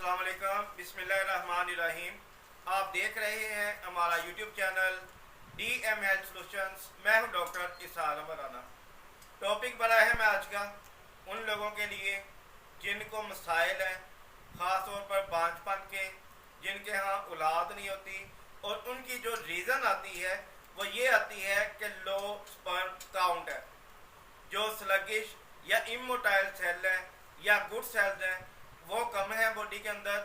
अस्सलाम वालेकुम, बिस्मिल्लाहिर्रहमानिर्रहीम। आप देख रहे हैं हमारा YouTube channel DM health solutions. मैं हूं डॉक्टर इसहाक राना। टॉपिक बड़ा है मैं आज का उन लोगों के लिए जिनको मसाइल हैं, ख़ास तौर पर बांझपन के, जिनके यहाँ औलाद नहीं होती, और उनकी जो रीज़न आती है वो ये आती है कि लो स्पर्म काउंट है। जो स्लगिश या इमोटाइल सेल हैं या गुड सेल्स हैं वो कम है बॉडी के अंदर,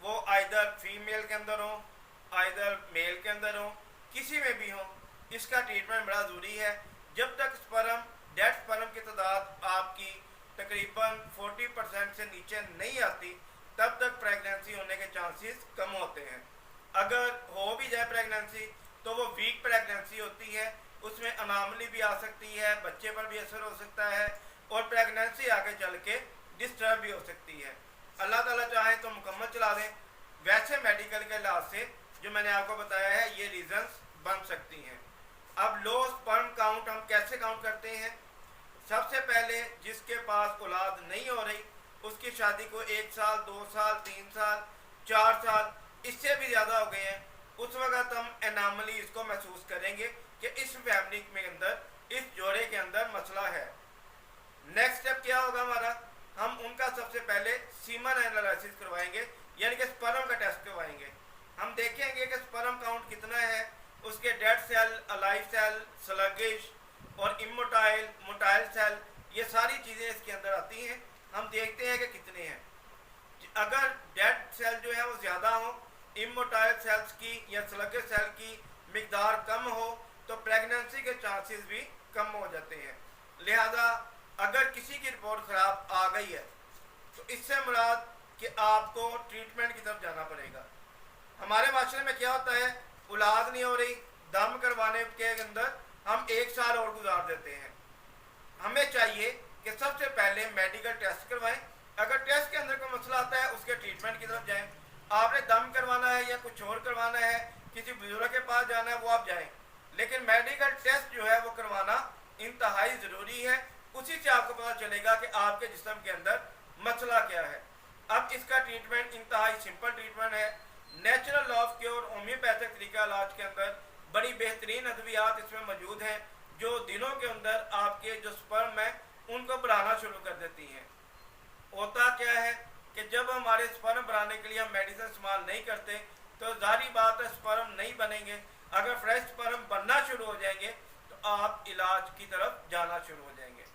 वो आइदर फीमेल के अंदर हो आइदर मेल के अंदर हो, किसी में भी हो। इसका ट्रीटमेंट बड़ा ज़रूरी है। जब तक स्पर्म डेड स्पर्म की तादाद आपकी तकरीबन 40% से नीचे नहीं आती तब तक प्रेगनेंसी होने के चांसेस कम होते हैं। अगर हो भी जाए प्रेगनेंसी तो वो वीक प्रेगनेंसी होती है, उसमें अनामली भी आ सकती है, बच्चे पर भी असर हो सकता है और प्रेगनेंसी आगे चल के डिस्टर्ब भी हो सकती है। अल्लाह ताला चाहे तो मुकम्मल चला दें। वैसे मेडिकल के लिहाज से जो मैंने आपको बताया है ये रीजंस बन सकती हैं। अब लो स्पर्म काउंट हम कैसे काउंट करते हैं? सबसे पहले जिसके पास औलाद नहीं हो रही उसकी शादी को 1 साल 2 साल 3 साल 4 साल इससे भी ज़्यादा हो गए हैं, उस वक्त हम एनामली इसको महसूस करेंगे कि इस फैमिली में अंदर इस जोड़े के अंदर मसला है। नेक्स्ट स्टेप क्या होगा हमारा? हम उनका सबसे पहले सीमन एनालिसिस करवाएंगे, यानी कि स्पर्म का टेस्ट करवाएंगे। हम देखेंगे कि स्पर्म काउंट कितना है, उसके dead cell, alive cell, sluggish और इमोटाइल, मोटाइल सेल, ये सारी चीज़ें इसके अंदर आती हैं। हम देखते हैं कि कितने हैं। अगर डेड सेल जो है वो ज़्यादा हो, इमोटाइल सेल्स की या स्लगिश सेल की मिकदार कम हो तो प्रेगनेंसी के चांसेस भी कम हो जाते हैं। लिहाजा अगर किसी की रिपोर्ट ख़राब आ गई है तो इससे मुराद कि आपको ट्रीटमेंट की तरफ जाना पड़ेगा। हमारे माशरे में क्या होता है, औलाद नहीं हो रही, दम करवाने के अंदर हम 1 साल और गुजार देते हैं। हमें चाहिए कि सबसे पहले मेडिकल टेस्ट करवाएं। अगर टेस्ट के अंदर कोई मसला आता है उसके ट्रीटमेंट की तरफ जाएं। आपने दम करवाना है या कुछ और करवाना है, किसी बुजुर्ग के पास जाना है, वो आप जाएं, लेकिन मेडिकल टेस्ट जो है वो करवाना इंतहाई ज़रूरी है। उसी से आपको पता चलेगा कि आपके जिस्म के अंदर मसला क्या है। अब इसका ट्रीटमेंट इंतहाई सिंपल ट्रीटमेंट है। Natural law of cure homeopathic तरीका इलाज के अंदर बड़ी बेहतरीन अद्वियात इसमें मौजूद हैं जो दिनों के अंदर आपके जो स्पर्म है उनको बढ़ाना शुरू कर देती हैं। होता क्या है कि जब हमारे स्पर्म बढ़ाने के लिए हम मेडिसिन इस्तेमाल नहीं करते तो जाहिर बात है स्पर्म नहीं बनेंगे। अगर फ्रेश स्पर्म बनना शुरू हो जाएंगे तो आप इलाज की तरफ जाना शुरू हो जाएंगे।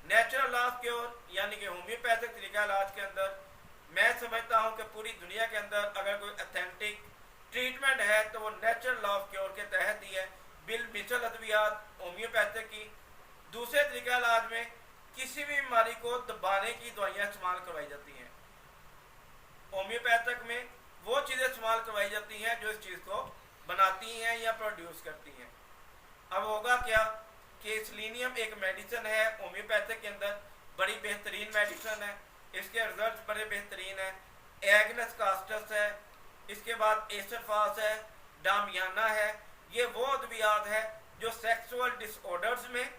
नेचुरल लॉ ऑफ क्योर यानी कि होम्योपैथिक तरीका इलाज के अंदर मैं समझता हूँ कि पूरी दुनिया के अंदर अगर कोई ऑथेंटिक ट्रीटमेंट है तो वो नेचुरल लॉ ऑफ क्योर के तहत ही है, बिल मिसल अद्वियात होम्योपैथिक की। दूसरे तरीका इलाज में किसी भी बीमारी को दबाने की दवाइयाँ इस्तेमाल करवाई जाती हैं। होम्योपैथिक में वो चीज़ें इस्तेमाल करवाई जाती हैं जो इस चीज़ को बनाती हैं या प्रोड्यूस करती हैं। अब होगा क्या कि सेलेनियम एक मेडिसिन है होम्योपैथिक के अंदर, बड़ी बेहतरीन मेडिसिन है, इसके रिजल्ट बड़े बेहतरीन हैं। एग्नस कास्टस है, इसके बाद एसरफास है, डामियाना है। ये वो अद्वियात है जो सेक्सुअल डिसऑर्डर्स में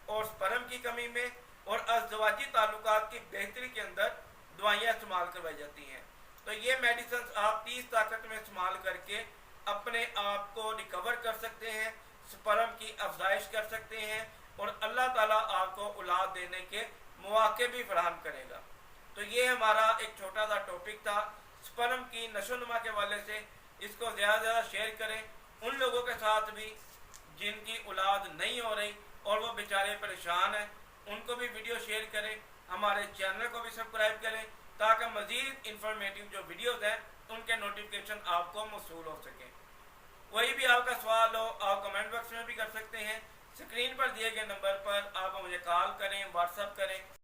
और स्पर्म की कमी में और अज़दवाजी ताल्लुकात की बेहतरी के अंदर दवाइयाँ इस्तेमाल करवाई जाती हैं। तो ये मेडिसिन आप 30 ताकत में इस्तेमाल करके अपने आप को रिकवर कर सकते हैं, स्पर्म की अफजाइश कर सकते हैं और अल्लाह ताला आपको औलाद देने के मौके भी फराहम करेगा। तो ये हमारा एक छोटा सा टॉपिक था स्पर्म की नशोनुमा के हवाले से। इसको ज़्यादा से ज़्यादा शेयर करें उन लोगों के साथ भी जिनकी औलाद नहीं हो रही और वो बेचारे परेशान हैं, उनको भी वीडियो शेयर करें। हमारे चैनल को भी सब्सक्राइब करें ताकि मज़ीद इंफॉर्मेटिव जो वीडियोस हैं उनके नोटिफिकेशन आपको मौसूल हो सकें। कोई भी आपका सवाल हो आप कमेंट बॉक्स में भी कर सकते हैं। स्क्रीन पर दिए गए नंबर पर आप मुझे कॉल करें, व्हाट्सएप करें।